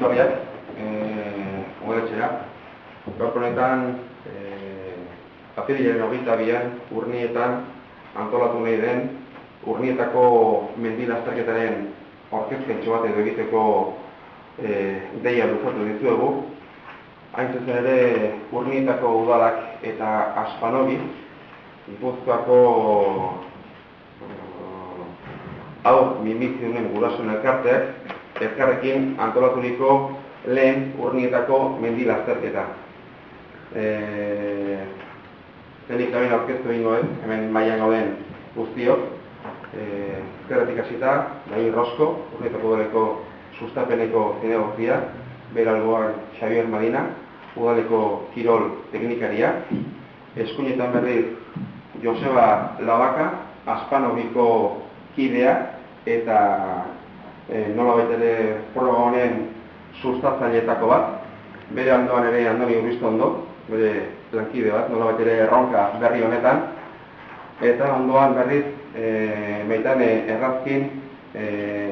etorriak udaletxera. Gaurko honetan, apirilaren 22an Urnietan antolatu nahi den Urnietako mendi lasterketaren aurkezpentxo bat edo egiteko deia luzatu dizuegu. Hain zuzen ere Urnietako udalak eta Aspanogi, Gipuzkoako haur minbizidunen gurasoen elkarteak elkarrekin antolaturiko lehen Urnietako mendi lasterketa. Zenik hemen aurkeztu egingo ez, hemen mailan gauden guztiok. Ezkerretik hasita, David Rosco, Urnietako udaleko sustapeneko zinegokia, beralgoan Xavier Marina, udaleko kirol teknikaria, eskuinetan berriz Joseba Labaka, Aspanogiko kidea eta nolabait ere proba honen sustatzaileetako bat, bere ondoan ere Andoni Urriztondo, bere lankide bat, nolabait ere erronka berri honetan, eta ondoan berriz Maitane Errazkin,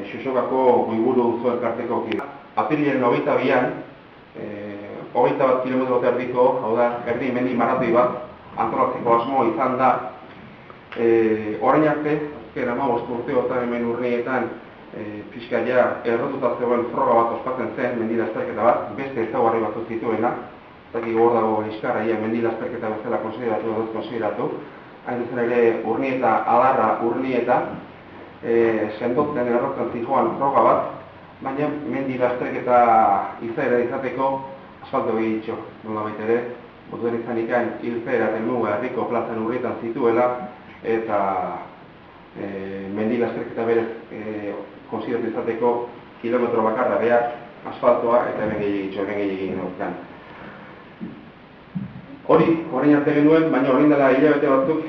Xusokako Guiburu duzu elkarteko kidea. Apirilaren 22an, 21 kilometro erdiko, hau da, erdi mendi maratoi bat, antolatzeko asmo izan da. Orain arte, azken 15 urteotan hemen Urnietan pixka ja errotuta zegoen froga bat ospatzen zen, mendi lasterketa bat, beste ezaugarri batzuk zituena. Zaki hor dago Liskarra, mendi lasterketa bezala konsideratu edo konsideratu. Hain zuzen ere Urnieta, Adarra, Urnieta, sendotzen errotzen zijoan froga bat, baina mendi lasterketa izaera izateko asfalto behitxo, nolabait ere, botuaren izanikan hilzera temuga herriko plazan Urnietan zituela, eta mendi lasterketa berez konsideratu izateko kilometro bakarra behar asfaltoa eta hemen gehiagin dauzkan. Hori, orain arte genuen, baina orain dela hilabete batzuk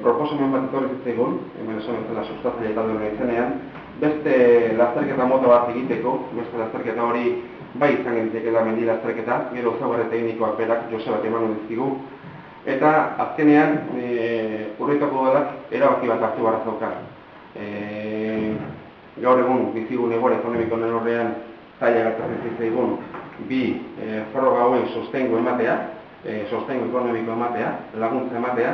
proposamen bat etorri zitzaigun, hemen esan bezala sustatzaile talde honen izenean, beste lasterketa mota bat egiteko, beste lasterketa hori bai izan genitekeela mendi lasterketa, gero ezaugarri teknikoak berak Josebak emango dizkigu, eta azkenean Urnietako udalak erabaki bat hartu beharra zeukan. Gaur egun bizigun egoera ekonomiko honen horrean zaila gertatzen zitzaigun bi froga hauen sostengu ematea, sostengu ekonomiko ematea, laguntza ematea,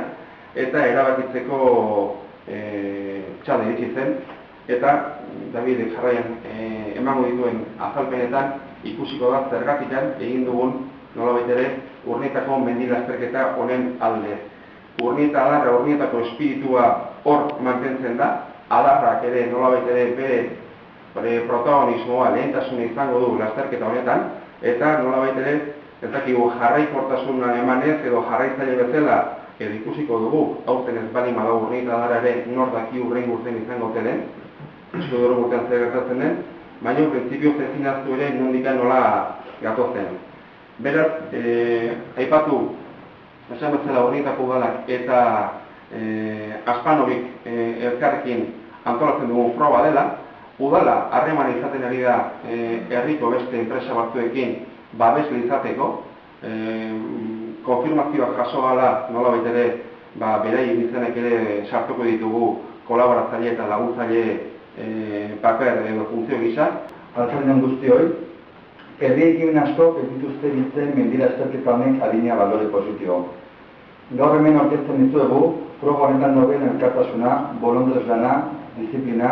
eta erabakitzeko txada iritsi zen, eta David jarraian emango dituen azalpenetan ikusiko da zergatikan egin dugun nolabait ere Urnietako mendi lasterketa honen alde. Urnieta Adarra, Urnietako espiritua hor mantentzen da, Adarrak ere nolabait ere bere protagonismoa lehentasuna izango du lasterketa honetan, eta nolabait ere ez dakigu jarraikortasuna emanez edo jarraitzaile bezala edo ikusiko dugu, aurten ez bali badago Urnieta Adarra ere nor daki hurrengo urtean izango den, ikusiko dugu urtean zer gertatzen den, baina printzipioz ezin ahaztu ere nondikan nola gatozen. Beraz, aipatu esan bezala Urnietako udalak eta Aspanogik elkarrekin antolatzen dugun froga dela, udala harremana izaten ari da herriko beste enpresa batzuekin babesle izateko, konfirmazioak jaso gala nolabait ere beraien izenek ere sartuko ditugu kolaboratzaile eta laguntzaile paper edo funtzio gisa. Arratsalde guztioi, herri ekimen askok ez dituzte biltzen mendi lasterketa honek adina balore positibo. Gaur hemen aurkezten dizuegu, froga honetan dauden elkartasuna, bolondrez lana, disiplina,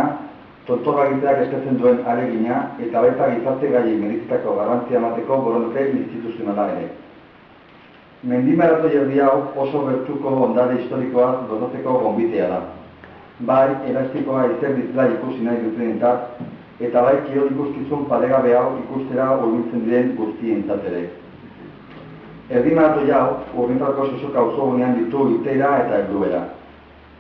tontorra egiteak eskatzen duen ahalegina eta baita gizarte gaiei merezitako garrantzia emateko borondate instituzionala ere. Mendi maratoi erdi hau oso gertuko ondare historikoa dotatzeko gonbitea da. Bai, elastikoa ezer ditzela ikusi nahi dutenentzat, eta bai kirol ikuskizun paregabe hau ikustera hurbiltzen diren guztientzat ere. Erdi maratoi hau, Urnietako Sosoka auzogunean ditu irteera eta helduera.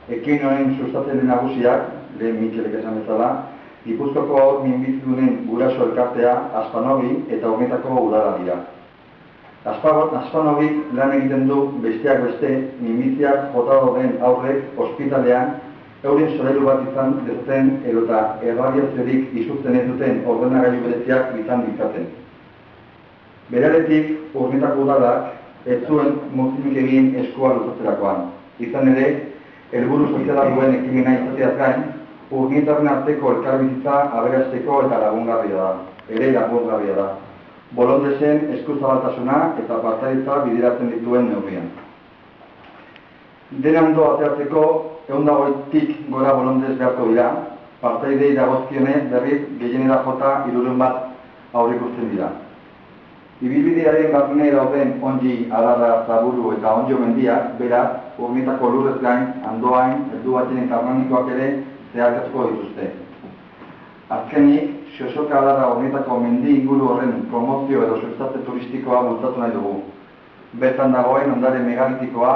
Ekin honen sustatzen den nagusiak, lehen Mitxelek esan bezala, Gipuzkoako haur minbizidunen guraso elkartea, Aspanogi eta Urnietako udala dira. Aspanogik lan egiten du besteak beste, minbiziak jota dauden aurrek ospitalean euren solairu bat izan dezaten edota erradiaziorik izuzten ez duten ordenagailu bereziak izan ditzaten. Beraretik, Urnietako udalak ez zuen mozkinik egin eskua luzatzerakoan. Izan ere, helburu soziala duen ekimena izateaz gain, Urnietaren arteko elkarbizitza aberasteko eta lagungarria da. ere lagungarria da. Bolondesen eskuzabaltasuna eta partaidetzak bideratzen dituen neurrian. Dena ondo ateratzeko 120tik gora bolondez beharko dira, partaidei dagozkionez berriz gehienera jota 300 bat aurreikusten dira. Ibilbidearen barne dauden ongi, adarra, zaburu eta onjo mendiak, beraz, Urnietako lurrez gain, Andoain, Erdu Batinen eta Armanikoak ere zeharkatuko dituzte. Azkenik, Xoxoka adarra Urnietako mendi inguru horren promozio edo sustatze turistikoa bultzatu nahi dugu. Bertan dagoen ondare megalitikoa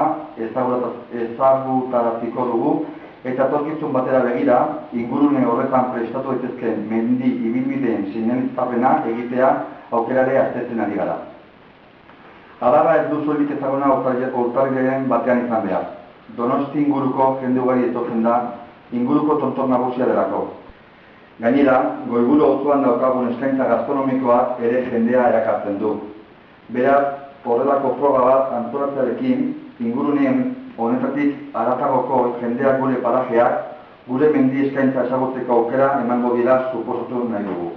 ezagutaraziko dugu eta etorkizun batera begira, ingurune horretan prestatu daitezkeen mendi ibilbideen seinalizapena egitea aukerare aztertzen ari gara. Adarra ez du soilik ezaguna urtarrilaren batean izan behar. Donosti inguruko jende ugari etortzen da, inguruko tontor nagusia delako. Gainera, Goiburu auzoan daukagun eskaintza gastronomikoak ere jendea erakartzen du. Beraz, horrelako froga bat antolatzearekin, inguruneen honetatik haratagoko jendeak gure parajeak, gure mendi eskaintza ezagutzeko aukera emango dira suposatu nahi dugu.